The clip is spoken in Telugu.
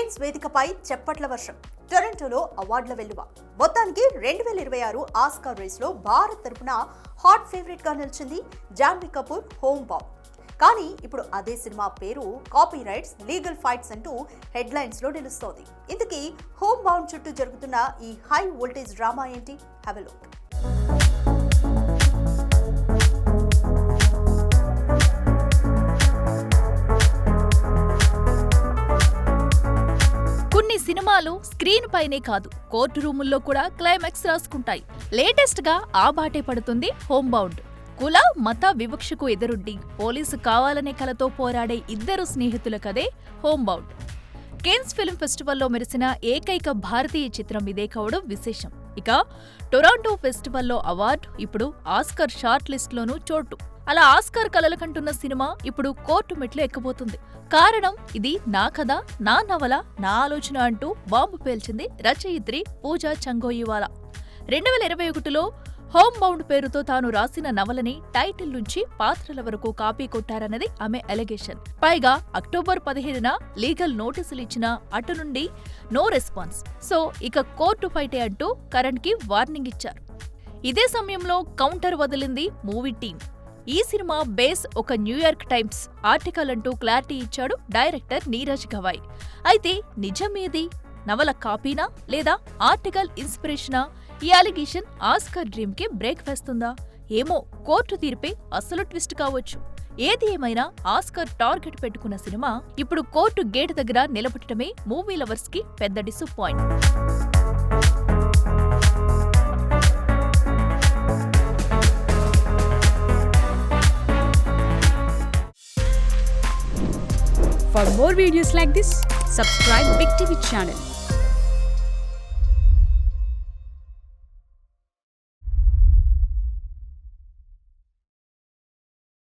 కేన్స్ వేదికపై చప్పట్ల వర్షం, టొరంటోలో అవార్డుల వెల్లువ. మొత్తానికి 2026 ఆస్కార్ రేస్లో భారత్ తరపున హాట్ ఫేవరెట్ గా నిలిచింది జాన్వీ కపూర్ హోమ్ బౌండ్. కానీ ఇప్పుడు అదే సినిమా పేరు, కాపీ రైట్స్, లీగల్ ఫైట్స్ అంటూ హెడ్లైన్స్ లో నిలుస్తోంది. ఇందుకీ హోమ్ బౌండ్ చుట్టూ జరుగుతున్న ఈ హై వోల్టేజ్ డ్రామా ఏంటి? Have a look. కొన్ని సినిమాలు స్క్రీన్ పైనే కాదు, కోర్టు రూముల్లో కూడా క్లైమాక్స్ రాసుకుంటాయి. లేటెస్ట్ గా ఆ బాటే పడుతుంది హోమ్ బౌండ్. కుల మత వివక్షకు ఎదురొడ్డి పోలీసు కావాలనే కలతో పోరాడే ఇద్దరు స్నేహితుల కథే హోమ్ బౌండ్. కేన్స్ ఫిల్మ్ ఫెస్టివల్లో మెరిసిన ఏకైక భారతీయ చిత్రం ఇదే కావడం విశేషం. ఇక టొరాంటో ఫెస్టివల్లో అవార్డు, ఇప్పుడు ఆస్కార్ షార్ట్ లిస్ట్ లోనూ చోటు. అలా ఆస్కార్ కలలు కంటున్న సినిమా ఇప్పుడు కోర్టు మెట్లు ఎక్కబోతుంది. కారణం, ఇది నా కథ, నా నవల, నా ఆలోచన అంటూ బాంబు పేల్చింది రచయిత్రి పూజా చంగోయివాలా. 2021లో హోమ్ బౌండ్ పేరుతో తాను రాసిన నవలని టైటిల్ నుంచి పాత్రల వరకు కాపీ కొట్టారన్నది ఆమె అలిగేషన్. పైగా అక్టోబర్ 15న లీగల్ నోటీసులు ఇచ్చినా అటు నుండి నో రెస్పాన్స్. సో ఇక కోర్టు ఫైటే అంటూ కరణ్ కి వార్నింగ్ ఇచ్చారు. ఇదే సమయంలో కౌంటర్ వదిలింది మూవీ టీం. ఈ సినిమా బేస్ ఒక న్యూయార్క్ టైమ్స్ ఆర్టికల్ అంటూ క్లారిటీ ఇచ్చాడు డైరెక్టర్ నీరజ్ గవాయ్. అయితే నిజమేది? నవల కాపీనా లేదా ఆర్టికల్ ఇన్స్పిరేషనా? ఈ అలిగేషన్ ఆస్కార్ డ్రీమ్ కి బ్రేక్ వేస్తుందా? ఏమో, కోర్టు తీర్పే అసలు ట్విస్ట్ కావచ్చు. ఏది ఏమైనా ఆస్కార్ టార్గెట్ పెట్టుకున్న సినిమా ఇప్పుడు కోర్టు గేట్ దగ్గర నిలబెట్టడమే మూవీ లవర్స్ కి పెద్ద disappoint. For more videos like this, subscribe Big TV channel.